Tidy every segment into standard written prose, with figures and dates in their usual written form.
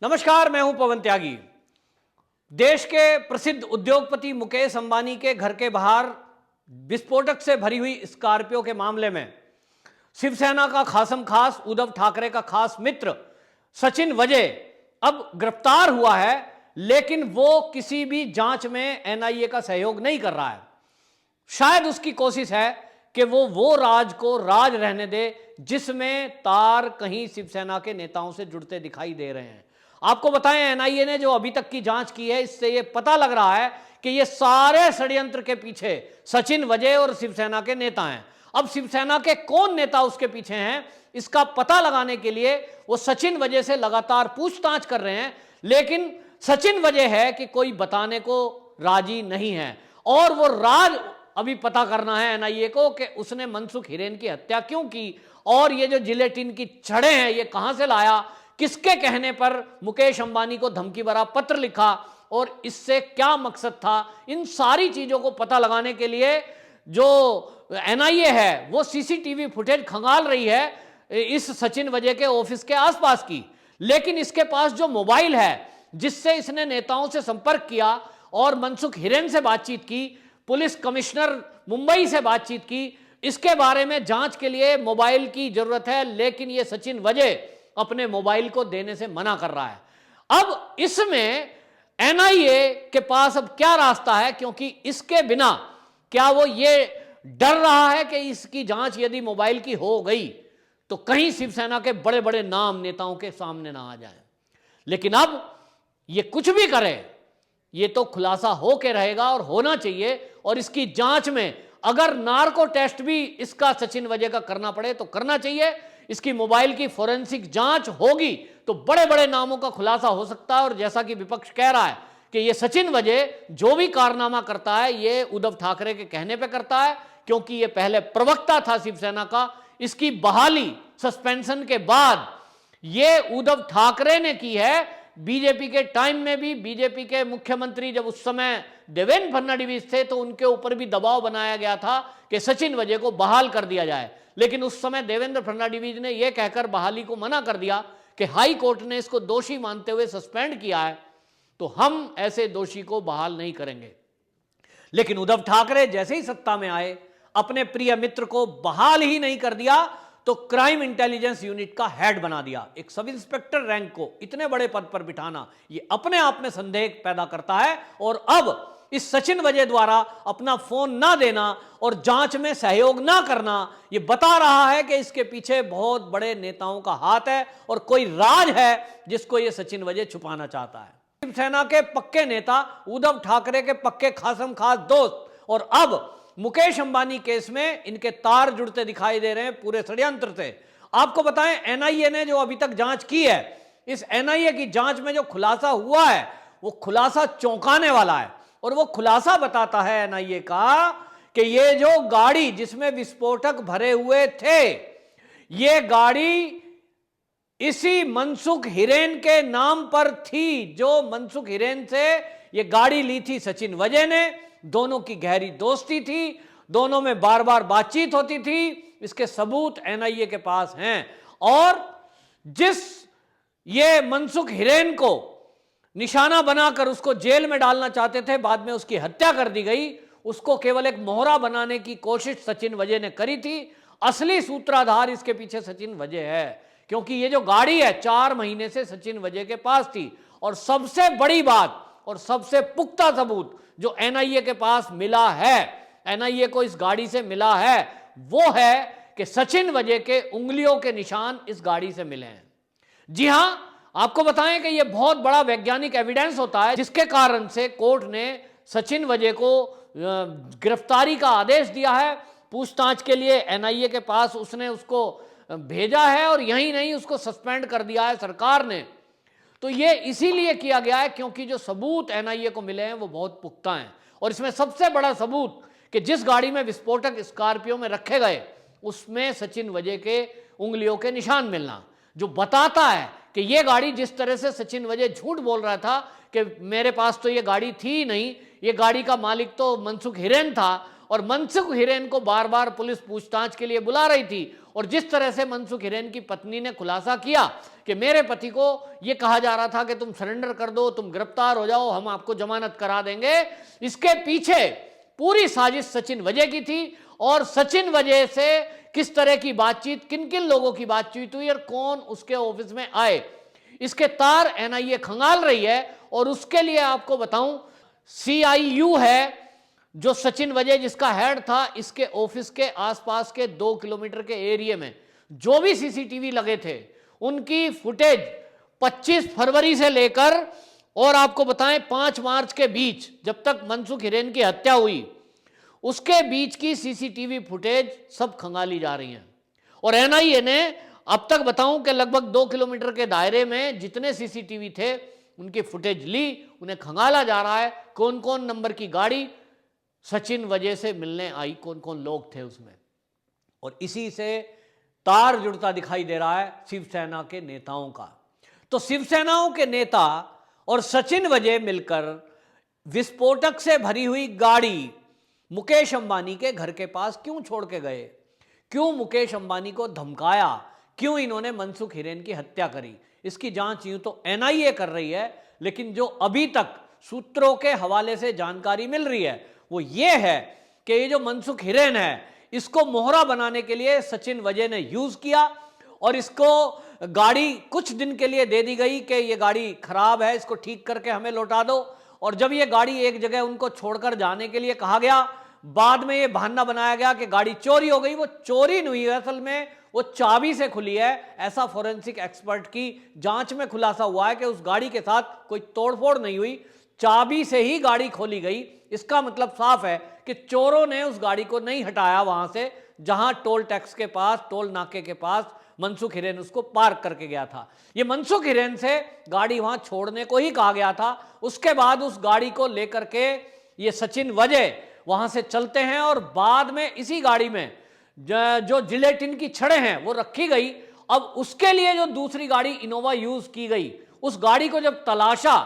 नमस्कार, मैं हूं पवन त्यागी। देश के प्रसिद्ध उद्योगपति मुकेश अंबानी के घर के बाहर विस्फोटक से भरी हुई स्कॉर्पियो के मामले में शिवसेना का खासम खास उद्धव ठाकरे का खास मित्र सचिन वजय अब गिरफ्तार हुआ है, लेकिन वो किसी भी जांच में एनआईए का सहयोग नहीं कर रहा है। शायद उसकी कोशिश है कि वो राज को राज रहने दे जिसमें तार कहीं शिवसेना के नेताओं से जुड़ते दिखाई दे रहे हैं। आपको बताएं, एनआईए ने जो अभी तक की जांच की है, इससे यह पता लग रहा है कि ये सारे षड्यंत्र के पीछे सचिन वजय और शिवसेना के नेता हैं। अब शिवसेना के कौन नेता उसके पीछे हैं, इसका पता लगाने के लिए वो सचिन वजय से लगातार पूछताछ कर रहे हैं, लेकिन सचिन वजय है कि कोई बताने को राजी नहीं है। और वो राज अभी पता करना है एनआईए को कि उसने मनसुख हिरेन की हत्या क्यों की, और ये जो जिलेटिन की छड़ें हैं ये कहां से लाया, किसके कहने पर मुकेश अंबानी को धमकी भरा पत्र लिखा और इससे क्या मकसद था। इन सारी चीजों को पता लगाने के लिए जो एनआईए है वो सीसीटीवी फुटेज खंगाल रही है इस सचिन वजय के ऑफिस के आसपास की। लेकिन इसके पास जो मोबाइल है जिससे इसने नेताओं से संपर्क किया और मनसुख हिरेन से बातचीत की, पुलिस कमिश्नर मुंबई से बातचीत की, इसके बारे में जांच के लिए मोबाइल की जरूरत है, लेकिन यह सचिन वजय अपने मोबाइल को देने से मना कर रहा है। अब इसमें एनआईए के पास अब क्या रास्ता है, क्योंकि इसके बिना क्या वो ये डर रहा है कि इसकी जांच यदि मोबाइल की हो गई तो कहीं शिवसेना के बड़े बड़े नाम नेताओं के सामने ना आ जाए। लेकिन अब ये कुछ भी करे, ये तो खुलासा होके रहेगा और होना चाहिए। और इसकी जांच में अगर नार्को टेस्ट भी इसका सचिन वजय का करना पड़े तो करना चाहिए। इसकी मोबाइल की फोरेंसिक जांच होगी तो बड़े बड़े नामों का खुलासा हो सकता है। और जैसा कि विपक्ष कह रहा है कि ये सचिन वजय जो भी कारनामा करता है ये उद्धव ठाकरे के कहने पे करता है, क्योंकि ये पहले प्रवक्ता था शिवसेना का। इसकी बहाली सस्पेंशन के बाद ये उद्धव ठाकरे ने की है। बीजेपी के टाइम में भी बीजेपी के मुख्यमंत्री जब उस समय देवेंद्र फडणवीस थे तो उनके ऊपर भी दबाव बनाया गया था कि सचिन वजय को बहाल कर दिया जाए, लेकिन उस समय देवेंद्र फडणवीस ने यह कहकर बहाली को मना कर दिया कि हाई कोर्ट ने इसको दोषी मानते हुए सस्पेंड किया है, तो हम ऐसे दोषी को बहाल नहीं करेंगे। लेकिन उद्धव ठाकरे जैसे ही सत्ता में आए अपने प्रिय मित्र को बहाल ही नहीं कर दिया तो क्राइम इंटेलिजेंस यूनिट का हेड बना दिया। एक सब इंस्पेक्टर रैंक को इतने बड़े पद पर बिठाना ये अपने आप में संदेह पैदा करता है। और अब इस सचिन वजय द्वारा अपना फोन ना देना और जांच में सहयोग ना करना ये बता रहा है कि इसके पीछे बहुत बड़े नेताओं का हाथ है और कोई राज है जिसको ये सचिन वजय छुपाना चाहता है। शिवसेना के पक्के नेता, उद्धव ठाकरे के पक्के खासम खास दोस्त, और अब मुकेश अंबानी केस में इनके तार जुड़ते दिखाई दे रहे हैं पूरे षड्यंत्र से। आपको बताएं, एनआईए ने जो अभी तक जांच की है, इस एनआईए की जांच में जो खुलासा हुआ है वो खुलासा चौंकाने वाला है। और वो खुलासा बताता है एनआईए का कि ये जो गाड़ी जिसमें विस्फोटक भरे हुए थे, ये गाड़ी इसी मनसुख हिरेन के नाम पर थी। जो मनसुख हिरेन से ये गाड़ी ली थी सचिन वजय ने, दोनों की गहरी दोस्ती थी, दोनों में बार बार बातचीत होती थी। इसके सबूत एनआईए के पास हैं। और जिस ये मनसुख हिरेन को निशाना बनाकर उसको जेल में डालना चाहते थे, बाद में उसकी हत्या कर दी गई, उसको केवल एक मोहरा बनाने की कोशिश सचिन वजय ने करी थी। असली सूत्रधार इसके पीछे सचिन वजय है, क्योंकि ये जो गाड़ी है 4 महीने से सचिन वजय के पास थी। और सबसे बड़ी बात और सबसे पुख्ता सबूत जो एनआईए के पास मिला है, एनआईए को इस गाड़ी से मिला है, वो है कि सचिन वजय के उंगलियों के निशान इस गाड़ी से मिले हैं। जी हां, आपको बताएं कि यह बहुत बड़ा वैज्ञानिक एविडेंस होता है जिसके कारण से कोर्ट ने सचिन वजय को गिरफ्तारी का आदेश दिया है। पूछताछ के लिए एनआईए के पास उसने उसको भेजा है और यही नहीं, उसको सस्पेंड कर दिया है सरकार ने। तो ये इसीलिए किया गया है क्योंकि जो सबूत एनआईए को मिले हैं वो बहुत पुख्ता हैं। और इसमें सबसे बड़ा सबूत कि जिस गाड़ी में विस्फोटक स्कॉर्पियो में रखे गए उसमें सचिन वजय के उंगलियों के निशान मिलना, जो बताता है कि ये गाड़ी जिस तरह से सचिन वजय झूठ बोल रहा था कि मेरे पास तो ये गाड़ी थी नहीं, ये गाड़ी का मालिक तो मनसुख हिरेन था, और मनसुख हिरेन को बार बार पुलिस पूछताछ के लिए बुला रही थी। और जिस तरह से मनसुख हिरेन की पत्नी ने खुलासा किया कि मेरे पति को यह कहा जा रहा था कि तुम सरेंडर कर दो, तुम गिरफ्तार हो जाओ, हम आपको जमानत करा देंगे। इसके पीछे पूरी साजिश सचिन वजह की थी और सचिन वजह से किस तरह की बातचीत, किन किन लोगों की बातचीत हुई और कौन उसके ऑफिस में आए, इसके तार एनआईए खंगाल रही है। और उसके लिए आपको बताऊं, सीआईयू है जो सचिन वजह जिसका हेड था, इसके ऑफिस के आसपास के 2 किलोमीटर के एरिया में जो भी सीसीटीवी लगे थे उनकी फुटेज 25 फरवरी से लेकर और आपको बताएं 5 मार्च के बीच, जब तक मनसुख हिरेन की हत्या हुई उसके बीच की सीसीटीवी फुटेज सब खंगाली जा रही हैं। और एनआईए ने अब तक बताऊं कि लगभग 2 किलोमीटर के दायरे में जितने सीसीटीवी थे उनकी फुटेज ली, उन्हें खंगाला जा रहा है कौन कौन नंबर की गाड़ी सचिन वजह से मिलने आई, कौन कौन लोग थे उसमें। और इसी से तार जुड़ता दिखाई दे रहा है शिवसेना के नेताओं का। तो शिवसेनाओं के नेता और सचिन वजह मिलकर विस्फोटक से भरी हुई गाड़ी मुकेश अंबानी के घर के पास क्यों छोड़ के गए, क्यों मुकेश अंबानी को धमकाया, क्यों इन्होंने मनसुख हिरेन की हत्या करी, इसकी जांच यूं तो एनआईए कर रही है, लेकिन जो अभी तक सूत्रों के हवाले से जानकारी मिल रही है वो ये है कि ये जो मनसुख हिरेन है इसको मोहरा बनाने के लिए सचिन वजह ने यूज किया और इसको गाड़ी कुछ दिन के लिए दे दी गई कि ये गाड़ी खराब है, इसको ठीक करके हमें लौटा दो। और जब ये गाड़ी एक जगह उनको छोड़कर जाने के लिए कहा गया, बाद में ये बहाना बनाया गया कि गाड़ी चोरी हो गई। वो चोरी नहीं हुई है, असल में वो चाबी से खुली है। ऐसा फोरेंसिक एक्सपर्ट की जांच में खुलासा हुआ है कि उस गाड़ी के साथ कोई तोड़फोड़ नहीं हुई, चाबी से ही गाड़ी खोली गई। इसका मतलब साफ है कि चोरों ने उस गाड़ी को नहीं हटाया वहां से जहां टोल टैक्स के पास, टोल नाके के पास मनसुख हिरेन उसको पार्क करके गया था। ये मनसुख हिरेन से गाड़ी वहां छोड़ने को ही कहा गया था। उसके बाद उस गाड़ी को लेकर के ये सचिन वजह वहां से चलते हैं और बाद में इसी गाड़ी में जो जिलेटिन की छड़ें हैं वो रखी गई। अब उसके लिए जो दूसरी गाड़ी इनोवा यूज की गई, उस गाड़ी को जब तलाशा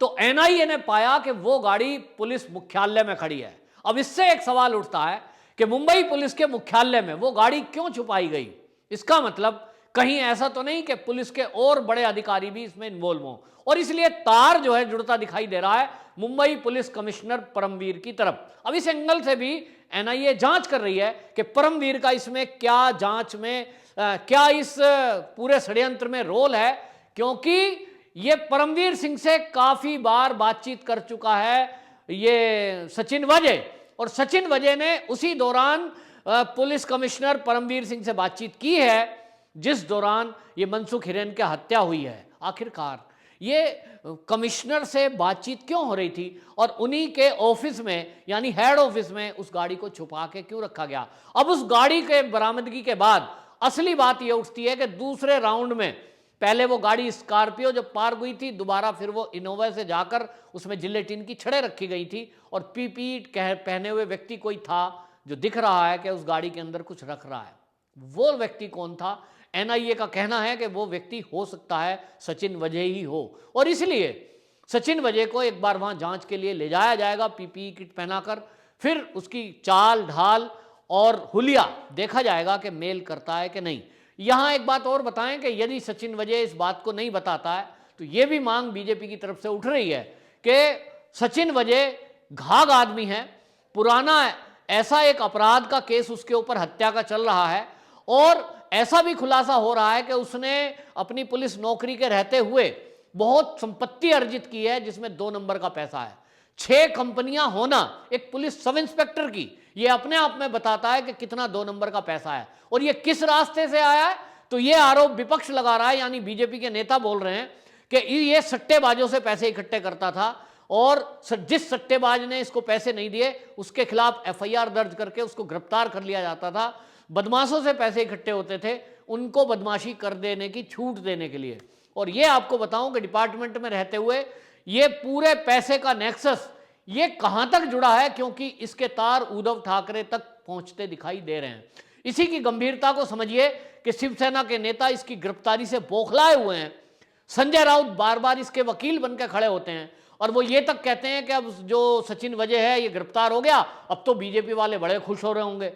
तो एनआईए ने पाया कि वो गाड़ी पुलिस मुख्यालय में खड़ी है। अब इससे एक सवाल उठता है कि मुंबई पुलिस के मुख्यालय में वो गाड़ी क्यों छुपाई गई। इसका मतलब कहीं ऐसा तो नहीं कि पुलिस के और बड़े अधिकारी भी इसमें इन्वॉल्व हों, और इसलिए तार जो है जुड़ता दिखाई दे रहा है मुंबई पुलिस कमिश्नर परमवीर की तरफ। अब इस एंगल से भी एनआईए जांच कर रही है कि परमवीर का इसमें क्या, जांच में क्या इस पूरे षड्यंत्र में रोल है, क्योंकि ये परमवीर सिंह से काफी बार बातचीत कर चुका है ये सचिन वजह, और सचिन वजह ने उसी दौरान पुलिस कमिश्नर परमवीर सिंह से बातचीत की है जिस दौरान ये मनसुख हिरेन की हत्या हुई है। आखिरकार ये कमिश्नर से बातचीत क्यों हो रही थी और उन्हीं के ऑफिस में यानी हेड ऑफिस में उस गाड़ी को छुपा के क्यों रखा गया। अब उस गाड़ी के बरामदगी के बाद असली बात यह उठती है कि दूसरे राउंड में पहले वो गाड़ी स्कॉर्पियो जब पार हुई थी, दोबारा फिर वो इनोवा से जाकर उसमें जिलेटिन की छड़ें रखी गई थी और पीपी पहने हुए व्यक्ति कोई था जो दिख रहा है कि उस गाड़ी के अंदर कुछ रख रहा है। वो व्यक्ति कौन था? एनआईए का कहना है कि वो व्यक्ति हो सकता है सचिन वजह ही हो, और इसलिए सचिन वजह को एक बार वहां जांच के लिए ले जाया जाएगा पीपीई किट पहनाकर, फिर उसकी चाल ढाल और हुलिया देखा जाएगा कि मेल करता है कि नहीं। यहां एक बात और बताएं कि यदि सचिन वजह इस बात को नहीं बताता है तो यह भी मांग बीजेपी की तरफ से उठ रही है कि सचिन वजह घाघ आदमी है, पुराना ऐसा एक अपराध का केस उसके ऊपर हत्या का चल रहा है, और ऐसा भी खुलासा हो रहा है कि उसने अपनी पुलिस नौकरी के रहते हुए बहुत संपत्ति अर्जित की है जिसमें 2 नंबर का पैसा है। 6 कंपनियां होना एक पुलिस सब इंस्पेक्टर की, यह अपने आप में बताता है कि कितना 2 नंबर का पैसा है। और यह किस रास्ते से आया है? तो यह आरोप विपक्ष लगा रहा है, यानी बीजेपी के नेता बोल रहे हैं कि यह सट्टेबाजों से पैसे इकट्ठे करता था और जिस सट्टेबाज ने इसको पैसे नहीं दिए उसके खिलाफ एफआईआर दर्ज करके उसको गिरफ्तार कर लिया जाता था। बदमाशों से पैसे इकट्ठे होते थे उनको बदमाशी कर देने की छूट देने के लिए। और ये आपको बताऊं कि डिपार्टमेंट में रहते हुए ये पूरे पैसे का नेक्सस ये कहां तक जुड़ा है, क्योंकि इसके तार उद्धव ठाकरे तक पहुंचते दिखाई दे रहे हैं। इसी की गंभीरता को समझिए कि शिवसेना के नेता इसकी गिरफ्तारी से बौखलाए हुए हैं। संजय राउत बार बार इसके वकील बनकर खड़े होते हैं और वो ये तक कहते हैं कि अब जो सचिन वजह है ये गिरफ्तार हो गया, अब तो बीजेपी वाले बड़े खुश हो रहे होंगे,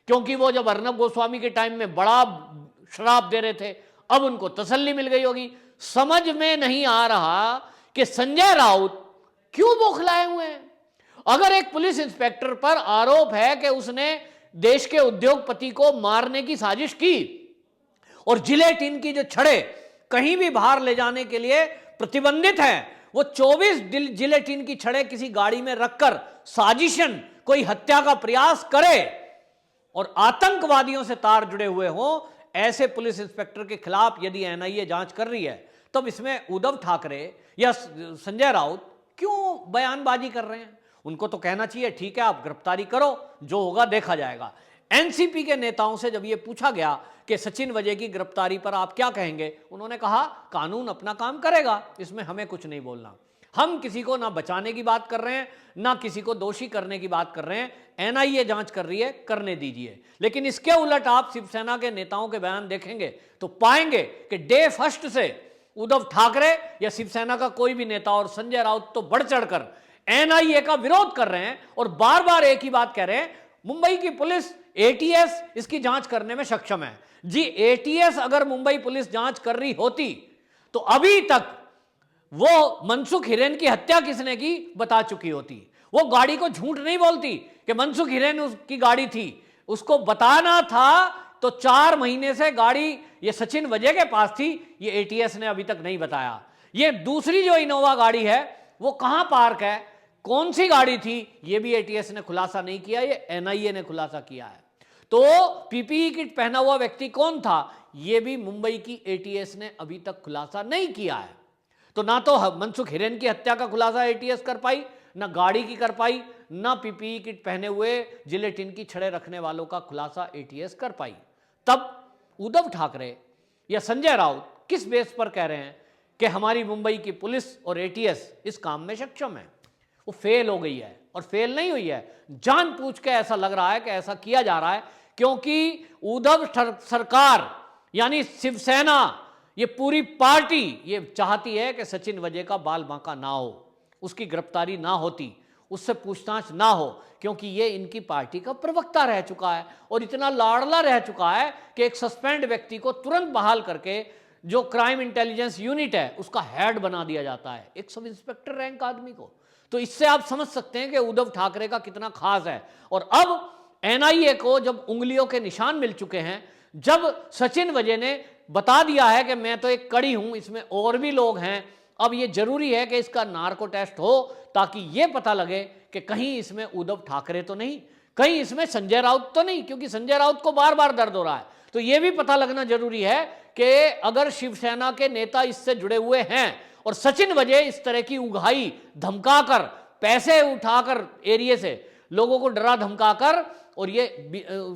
क्योंकि वो जब अर्नब गोस्वामी के टाइम में बड़ा श्राप दे रहे थे, अब उनको तसल्ली मिल गई होगी। समझ में नहीं आ रहा कि संजय राउत क्यों बौखलाए हुए हैं। अगर एक पुलिस इंस्पेक्टर पर आरोप है कि उसने देश के उद्योगपति को मारने की साजिश की और जिलेटिन की जो छड़े कहीं भी बाहर ले जाने के लिए प्रतिबंधित है, वो 24 जिलेटिन की छड़े किसी गाड़ी में रखकर साजिशन कोई हत्या का प्रयास करे और आतंकवादियों से तार जुड़े हुए हों, ऐसे पुलिस इंस्पेक्टर के खिलाफ यदि एनआईए जांच कर रही है, तब इसमें उद्धव ठाकरे या संजय राउत क्यों बयानबाजी कर रहे हैं? उनको तो कहना चाहिए ठीक है आप गिरफ्तारी करो, जो होगा देखा जाएगा। एनसीपी के नेताओं से जब यह पूछा गया कि सचिन वजह की गिरफ्तारी पर आप क्या कहेंगे, उन्होंने कहा कानून अपना काम करेगा, इसमें हमें कुछ नहीं बोलना। हम किसी को ना बचाने की बात कर रहे हैं, ना किसी को दोषी करने की बात कर रहे हैं। एनआईए जांच कर रही है, करने दीजिए। लेकिन इसके उलट आप शिवसेना के नेताओं के बयान देखेंगे तो पाएंगे कि डे फर्स्ट से उद्धव ठाकरे या शिवसेना का कोई भी नेता और संजय राउत तो बढ़ चढ़कर एनआईए का विरोध कर रहे हैं और बार बार एक ही बात कह रहे हैं, मुंबई की पुलिस एटीएस इसकी जांच करने में सक्षम है। जी, एटीएस अगर मुंबई पुलिस जांच कर रही होती तो अभी तक वो मनसुख हिरेन की हत्या किसने की बता चुकी होती। वो गाड़ी को झूठ नहीं बोलती कि मनसुख हिरेन उसकी गाड़ी थी, उसको बताना था तो 4 महीने से गाड़ी ये सचिन वजह के पास थी, ये एटीएस ने अभी तक नहीं बताया। ये दूसरी जो इनोवा गाड़ी है वो कहां पार्क है, कौन सी गाड़ी थी, ये भी एटीएस ने खुलासा नहीं किया, ये एनआईए ने खुलासा किया है। तो पीपीई किट पहना हुआ व्यक्ति कौन था, ये भी मुंबई की एटीएस ने अभी तक खुलासा नहीं किया है। तो ना तो मनसुख हिरेन की हत्या का खुलासा एटीएस कर पाई, ना गाड़ी की कर पाई, ना पीपीई किट पहने हुए जिलेटिन की छड़े रखने वालों का खुलासा एटीएस कर पाई। तब उद्धव ठाकरे या संजय राउत किस बेस पर कह रहे हैं कि हमारी मुंबई की पुलिस और एटीएस इस काम में सक्षम है? वो फेल हो गई है और फेल नहीं हुई है, जानबूझ के ऐसा लग रहा है कि ऐसा किया जा रहा है, क्योंकि उद्धव सरकार यानी शिवसेना, ये पूरी पार्टी ये चाहती है कि सचिन वजह का बाल बांका ना हो, उसकी गिरफ्तारी ना होती, उससे पूछताछ ना हो, क्योंकि ये इनकी पार्टी का प्रवक्ता रह चुका है और इतना लाड़ला रह चुका है कि एक सस्पेंड व्यक्ति को तुरंत बहाल करके जो क्राइम इंटेलिजेंस यूनिट है उसका हेड बना दिया जाता है, एक सब इंस्पेक्टर रैंक आदमी को। तो इससे आप समझ सकते हैं कि उद्धव ठाकरे का कितना खास है। और अब एनआईए को जब उंगलियों के निशान मिल चुके हैं, जब सचिन वजह ने बता दिया है कि मैं तो एक कड़ी हूं, इसमें और भी लोग हैं, अब ये जरूरी है कि इसका नार्को टेस्ट हो ताकि ये पता लगे कि कहीं इसमें उद्धव ठाकरे तो नहीं, कहीं इसमें संजय राउत तो नहीं, क्योंकि संजय राउत को बार बार दर्द हो रहा है। तो ये भी पता लगना जरूरी है कि अगर शिवसेना के नेता इससे जुड़े हुए हैं और सचिन वजह इस तरह की उगाही धमकाकर, पैसे उठाकर एरिया से लोगों को डरा धमकाकर और ये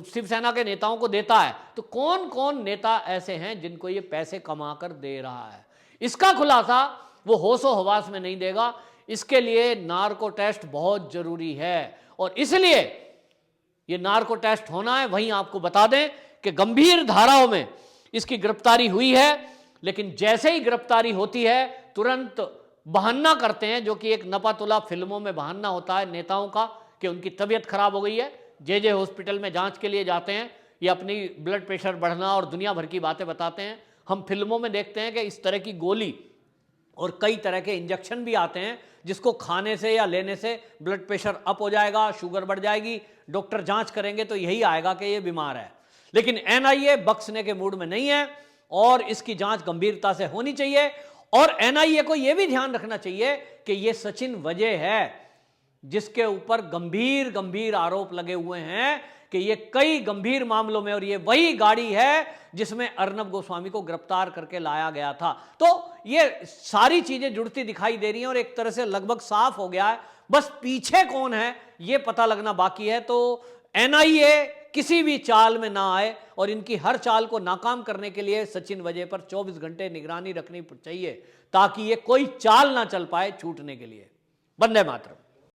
शिवसेना के नेताओं को देता है, तो कौन कौन नेता ऐसे हैं जिनको ये पैसे कमाकर दे रहा है, इसका खुलासा वो होशो हवास में नहीं देगा। इसके लिए नार्को टेस्ट बहुत जरूरी है और इसलिए ये नार्को टेस्ट होना है। वहीं आपको बता दें कि गंभीर धाराओं में इसकी गिरफ्तारी हुई है, लेकिन जैसे ही गिरफ्तारी होती है तुरंत बहाना करते हैं, जो कि एक नपातुला फिल्मों में बहाना होता है नेताओं का कि उनकी तबीयत खराब हो गई है, जे हॉस्पिटल में जांच के लिए जाते हैं, या अपनी ब्लड प्रेशर बढ़ना और दुनिया भर की बातें बताते हैं। हम फिल्मों में देखते हैं कि इस तरह की गोली और कई तरह के इंजेक्शन भी आते हैं जिसको खाने से या लेने से ब्लड प्रेशर अप हो जाएगा, शुगर बढ़ जाएगी, डॉक्टर जांच करेंगे तो यही आएगा कि ये बीमार है। लेकिन एनआईए बख्शने के मूड में नहीं है और इसकी जांच गंभीरता से होनी चाहिए। और एनआईए को यह भी ध्यान रखना चाहिए कि यह सचिन वजह है जिसके ऊपर गंभीर गंभीर आरोप लगे हुए हैं कि ये कई गंभीर मामलों में, और ये वही गाड़ी है जिसमें अर्नब गोस्वामी को गिरफ्तार करके लाया गया था। तो ये सारी चीजें जुड़ती दिखाई दे रही हैं और एक तरह से लगभग साफ हो गया है, बस पीछे कौन है ये पता लगना बाकी है। तो एनआईए किसी भी चाल में ना आए और इनकी हर चाल को नाकाम करने के लिए सचिन वजह पर 24 घंटे निगरानी रखनी चाहिए ताकि ये कोई चाल ना चल पाए छूटने के लिए। वंदे मातरम।